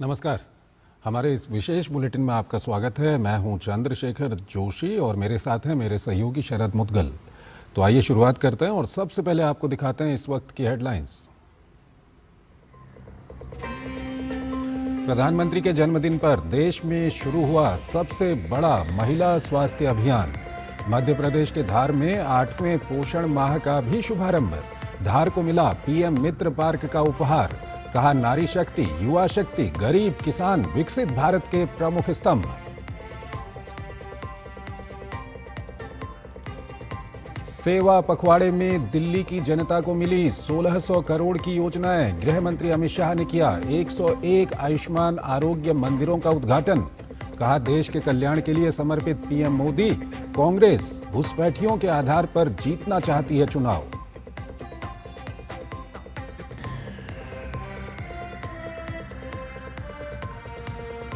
नमस्कार। हमारे इस विशेष बुलेटिन में आपका स्वागत है। मैं हूं चंद्रशेखर जोशी और मेरे साथ हैं मेरे सहयोगी शरद मुदगल। तो आइए शुरुआत करते हैं और सबसे पहले आपको दिखाते हैं इस वक्त की हेडलाइंस। प्रधानमंत्री के जन्मदिन पर देश में शुरू हुआ सबसे बड़ा महिला स्वास्थ्य अभियान। मध्य प्रदेश के धार में 8वें पोषण माह का भी शुभारंभ। धार को मिला पीएम मित्र पार्क का उपहार। कहा, नारी शक्ति, युवा शक्ति, गरीब, किसान विकसित भारत के प्रमुख स्तंभ। सेवा पखवाड़े में दिल्ली की जनता को मिली 1600 करोड़ की योजनाएं। गृह मंत्री अमित शाह ने किया 101 आयुष्मान आरोग्य मंदिरों का उद्घाटन। कहा, देश के कल्याण के लिए समर्पित पीएम मोदी। कांग्रेस घुसपैठियों के आधार पर जीतना चाहती है चुनाव।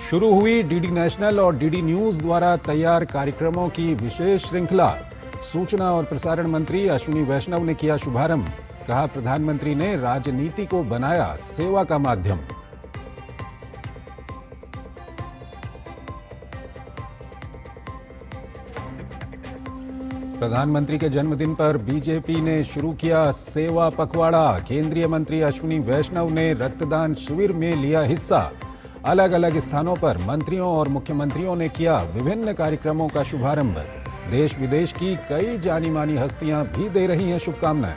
शुरू हुई डीडी नेशनल और डीडी न्यूज द्वारा तैयार कार्यक्रमों की विशेष श्रृंखला। सूचना और प्रसारण मंत्री अश्विनी वैष्णव ने किया शुभारंभ। कहा, प्रधानमंत्री ने राजनीति को बनाया सेवा का माध्यम। प्रधानमंत्री के जन्मदिन पर बीजेपी ने शुरू किया सेवा पखवाड़ा। केंद्रीय मंत्री अश्विनी वैष्णव ने रक्तदान शिविर में लिया हिस्सा। अलग अलग स्थानों पर मंत्रियों और मुख्यमंत्रियों ने किया विभिन्न कार्यक्रमों का शुभारंभ। देश विदेश की कई जानी मानी हस्तियां भी दे रही हैं शुभकामनाएं।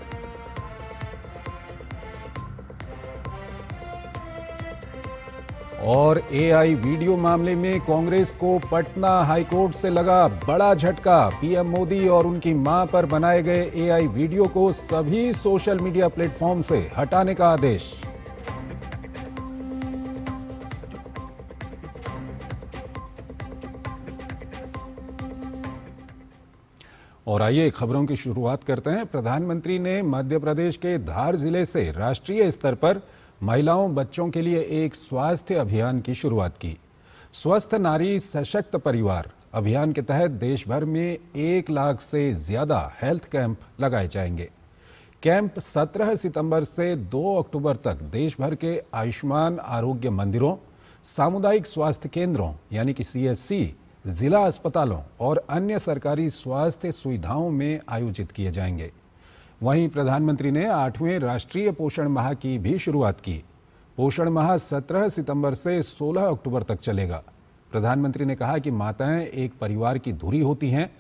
और एआई वीडियो मामले में कांग्रेस को पटना हाईकोर्ट से लगा बड़ा झटका। पीएम मोदी और उनकी मां पर बनाए गए एआई वीडियो को सभी सोशल मीडिया प्लेटफॉर्म से हटाने का आदेश। और आइए खबरों की शुरुआत करते हैं। प्रधानमंत्री ने मध्य प्रदेश के धार जिले से राष्ट्रीय स्तर पर महिलाओं बच्चों के लिए एक स्वास्थ्य अभियान की शुरुआत की। स्वस्थ नारी सशक्त परिवार अभियान के तहत देश भर में 1 लाख से ज्यादा हेल्थ कैंप लगाए जाएंगे। कैंप 17 सितंबर से 2 अक्टूबर तक देश भर के आयुष्मान आरोग्य मंदिरों, सामुदायिक स्वास्थ्य केंद्रों यानी कि सीएससी, जिला अस्पतालों और अन्य सरकारी स्वास्थ्य सुविधाओं में आयोजित किए जाएंगे। वहीं प्रधानमंत्री ने 8वें राष्ट्रीय पोषण माह की भी शुरुआत की। पोषण माह 17 सितंबर से 16 अक्टूबर तक चलेगा। प्रधानमंत्री ने कहा कि माताएं एक परिवार की धुरी होती हैं।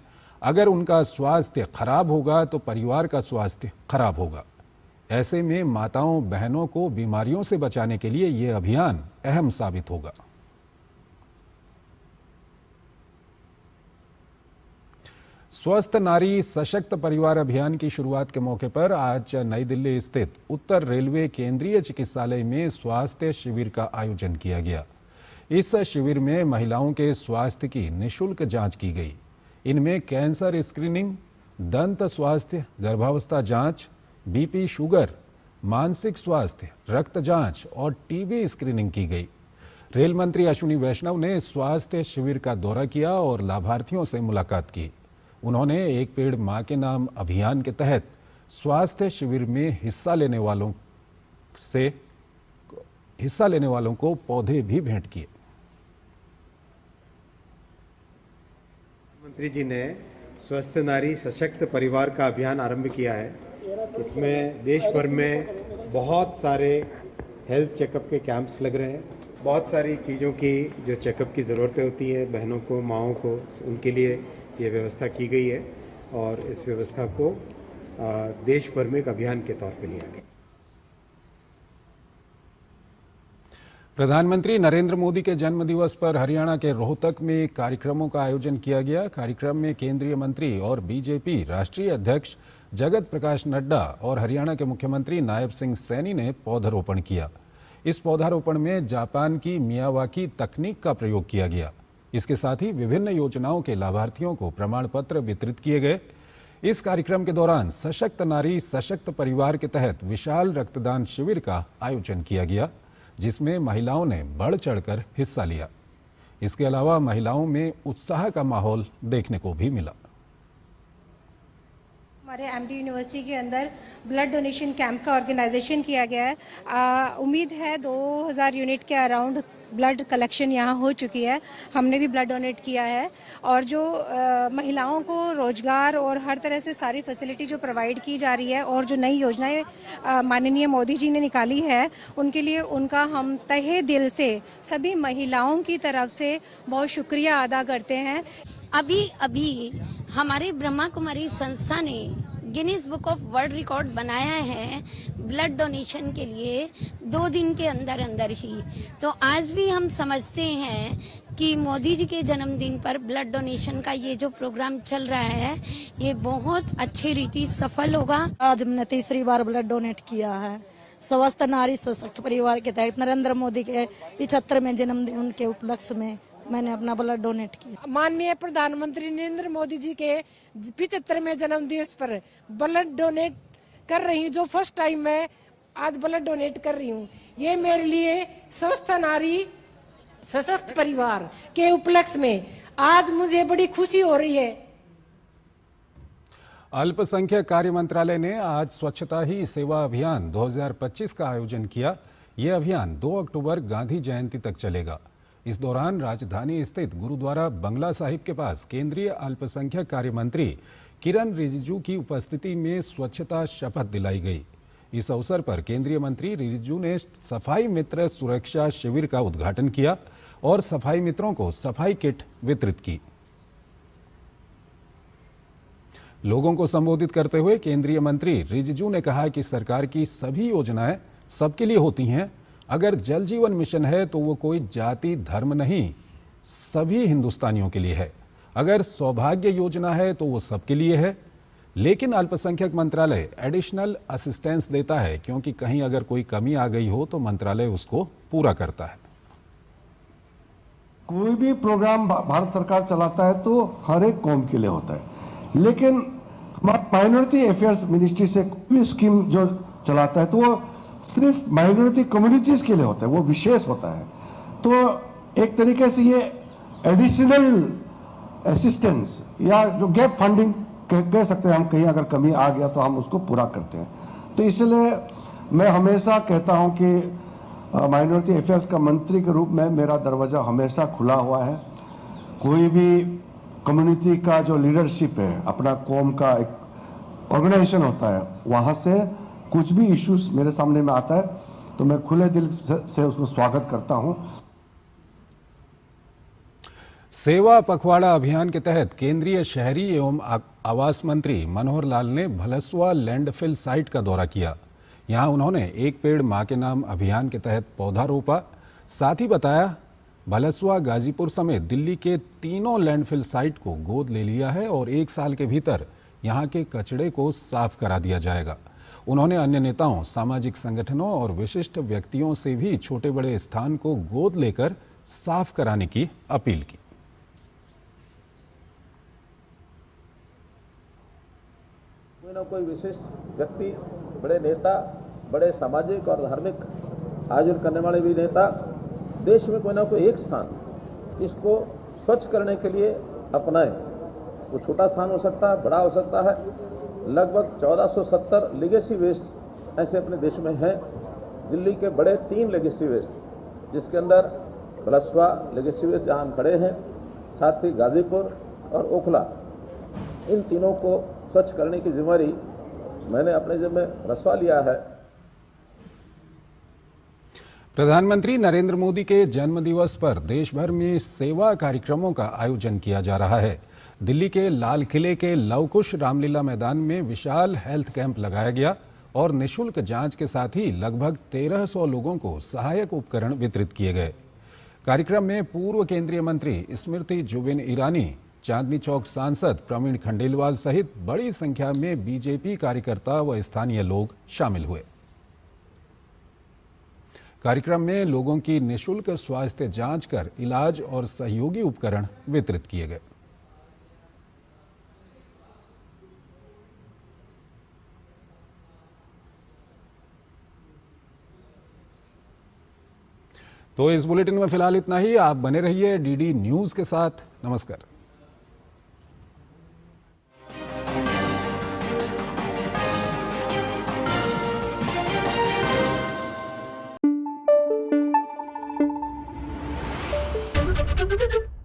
अगर उनका स्वास्थ्य खराब होगा तो परिवार का स्वास्थ्य खराब होगा। ऐसे में माताओं बहनों को बीमारियों से बचाने के लिए ये अभियान अहम साबित होगा। स्वस्थ नारी सशक्त परिवार अभियान की शुरुआत के मौके पर आज नई दिल्ली स्थित उत्तर रेलवे केंद्रीय चिकित्सालय में स्वास्थ्य शिविर का आयोजन किया गया। इस शिविर में महिलाओं के स्वास्थ्य की निःशुल्क जांच की गई। इनमें कैंसर स्क्रीनिंग, दंत स्वास्थ्य, गर्भावस्था जांच, बीपी शुगर, मानसिक स्वास्थ्य, रक्त जांच और टीबी स्क्रीनिंग की गई। रेल मंत्री अश्विनी वैष्णव ने स्वास्थ्य शिविर का दौरा किया और लाभार्थियों से मुलाकात की। उन्होंने एक पेड़ मां के नाम अभियान के तहत स्वास्थ्य शिविर में हिस्सा लेने वालों को पौधे भी भेंट किए। मंत्री जी ने स्वस्थ नारी सशक्त परिवार का अभियान आरंभ किया है। इसमें देश भर में बहुत सारे हेल्थ चेकअप के कैंप्स लग रहे हैं। बहुत सारी चीज़ों की जो चेकअप की ज़रूरतें होती है बहनों को, माओं को, उनके लिए ये व्यवस्था की गई है और इस व्यवस्था को देश भर में एक अभियान के तौर पर लिया गया। प्रधानमंत्री नरेंद्र मोदी के जन्मदिवस पर हरियाणा के रोहतक में कार्यक्रमों का आयोजन किया गया। कार्यक्रम में केंद्रीय मंत्री और बीजेपी राष्ट्रीय अध्यक्ष जगत प्रकाश नड्डा और हरियाणा के मुख्यमंत्री नायब सिंह सैनी ने पौधारोपण किया। इस पौधारोपण में जापान की मियावाकी तकनीक का प्रयोग किया गया। इसके साथ ही विभिन्न योजनाओं के लाभार्थियों को प्रमाण पत्र वितरित किए गए। इस कार्यक्रम के दौरान सशक्त नारी सशक्त परिवार के तहत विशाल रक्तदान शिविर का आयोजन किया गया, जिसमें महिलाओं ने बढ़ चढ़कर हिस्सा लिया। इसके अलावा महिलाओं में उत्साह का माहौल देखने को भी मिला। हमारे एमडी यूनिवर्सिटी के अंदर ब्लड डोनेशन कैंप का ऑर्गेनाइजेशन किया गया है। उम्मीद है 2000 यूनिट के अराउंड ब्लड कलेक्शन यहाँ हो चुकी है। हमने भी ब्लड डोनेट किया है और जो महिलाओं को रोजगार और हर तरह से सारी फैसिलिटी जो प्रोवाइड की जा रही है और जो नई योजनाएं माननीय मोदी जी ने निकाली है, उनके लिए उनका हम तहे दिल से सभी महिलाओं की तरफ से बहुत शुक्रिया अदा करते हैं। अभी हमारे ब्रह्मा कुमारी संस्था ने Guinness book of world record बनाया है ब्लड डोनेशन के लिए 2 दिन के अंदर अंदर ही। तो आज भी हम समझते हैं कि मोदी जी के जन्मदिन पर ब्लड डोनेशन का ये जो प्रोग्राम चल रहा है ये बहुत अच्छी रीति सफल होगा। आज हमने तीसरी बार ब्लड डोनेट किया है स्वस्थ नारी सशक्त परिवार के तहत। नरेंद्र मोदी के 75वें जन्मदिन के उपलक्ष्य में मैंने अपना ब्लड डोनेट किया। माननीय प्रधानमंत्री नरेंद्र मोदी जी के 75वें जन्मदिन पर ब्लड डोनेट कर रही हूँ। जो फर्स्ट टाइम मैं आज ब्लड डोनेट कर रही हूँ, ये मेरे लिए स्वस्थ नारी सशक्त परिवार के उपलक्ष्य में आज मुझे बड़ी खुशी हो रही है। अल्पसंख्यक कार्य मंत्रालय ने आज स्वच्छता ही सेवा अभियान 2025 का आयोजन किया। यह अभियान 2 अक्टूबर गांधी जयंती तक चलेगा। इस दौरान राजधानी स्थित गुरुद्वारा बंगला साहिब के पास केंद्रीय अल्पसंख्यक कार्य मंत्री किरण रिजिजू की उपस्थिति में स्वच्छता शपथ दिलाई गई। इस अवसर पर केंद्रीय मंत्री रिजिजू ने सफाई मित्र सुरक्षा शिविर का उद्घाटन किया और सफाई मित्रों को सफाई किट वितरित की। लोगों को संबोधित करते हुए केंद्रीय मंत्री रिजिजू ने कहा कि सरकार की सभी योजनाएं सबके लिए होती हैं। अगर जल जीवन मिशन है तो वो कोई जाति धर्म नहीं, सभी हिंदुस्तानियों के लिए है। अगर सौभाग्य योजना है तो वो सबके लिए है। लेकिन अल्पसंख्यक मंत्रालय एडिशनल असिस्टेंस देता है, क्योंकि कहीं अगर कोई कमी आ गई हो तो मंत्रालय उसको पूरा करता है। कोई भी प्रोग्राम भारत सरकार चलाता है तो हर एक कौम के लिए होता है, लेकिन हमारा माइनॉरिटी अफेयर्स मिनिस्ट्री से कोई भी स्कीम जो चलाता है तो वो सिर्फ माइनॉरिटी कम्युनिटीज के लिए होता है, वो विशेष होता है। तो एक तरीके से ये एडिशनल असिस्टेंस या जो गैप फंडिंग कह सकते हैं हम, कहीं अगर कमी आ गया तो हम उसको पूरा करते हैं। तो इसलिए मैं हमेशा कहता हूं कि माइनॉरिटी अफेयर्स का मंत्री के रूप में मेरा दरवाज़ा हमेशा खुला हुआ है। कोई भी कम्युनिटी का जो लीडरशिप है, अपना कौम का एक ऑर्गेनाइजेशन होता है, वहाँ से कुछ भी इश्यूज मेरे सामने में आता है तो मैं खुले दिल से उसको स्वागत करता हूं। सेवा पखवाड़ा अभियान के तहत केंद्रीय शहरी एवं आवास मंत्री मनोहर लाल ने भलसवा लैंडफिल साइट का दौरा किया। यहां उन्होंने एक पेड़ मां के नाम अभियान के तहत पौधा रोपा। साथ ही बताया, भलसवा, गाजीपुर समेत दिल्ली के 3 लैंडफिल साइट को गोद ले लिया है और 1 साल के भीतर यहां के कचड़े को साफ करा दिया जाएगा। उन्होंने अन्य नेताओं, सामाजिक संगठनों और विशिष्ट व्यक्तियों से भी छोटे बड़े स्थान को गोद लेकर साफ कराने की अपील की। कोई ना कोई विशिष्ट व्यक्ति, बड़े नेता, बड़े सामाजिक और धार्मिक आयोजन करने वाले भी नेता देश में कोई ना कोई एक स्थान इसको स्वच्छ करने के लिए अपनाएं। वो छोटा स्थान हो सकता है, बड़ा हो सकता है। लगभग 1470 लेगेसी वेस्ट ऐसे अपने देश में हैं। दिल्ली के बड़े 3 लेगेसी वेस्ट, जिसके अंदर भलसवा लेगेसी वेस्ट जहाँ हम खड़े हैं, साथ ही गाजीपुर और ओखला, इन तीनों को स्वच्छ करने की जिम्मेदारी मैंने अपने जिम्मे रसवा लिया है। प्रधानमंत्री नरेंद्र मोदी के जन्मदिवस पर देश भर में सेवा कार्यक्रमों का आयोजन किया जा रहा है। दिल्ली के लाल किले के लवकुश रामलीला मैदान में विशाल हेल्थ कैंप लगाया गया और निःशुल्क जांच के साथ ही लगभग 1300 लोगों को सहायक उपकरण वितरित किए गए। कार्यक्रम में पूर्व केंद्रीय मंत्री स्मृति जुबिन ईरानी, चांदनी चौक सांसद प्रवीण खंडेलवाल सहित बड़ी संख्या में बीजेपी कार्यकर्ता व स्थानीय लोग शामिल हुए। कार्यक्रम में लोगों की निःशुल्क स्वास्थ्य जांच कर इलाज और सहयोगी उपकरण वितरित किए गए। तो इस बुलेटिन में फिलहाल इतना ही। आप बने रहिए डीडी न्यूज के साथ। नमस्कार। है।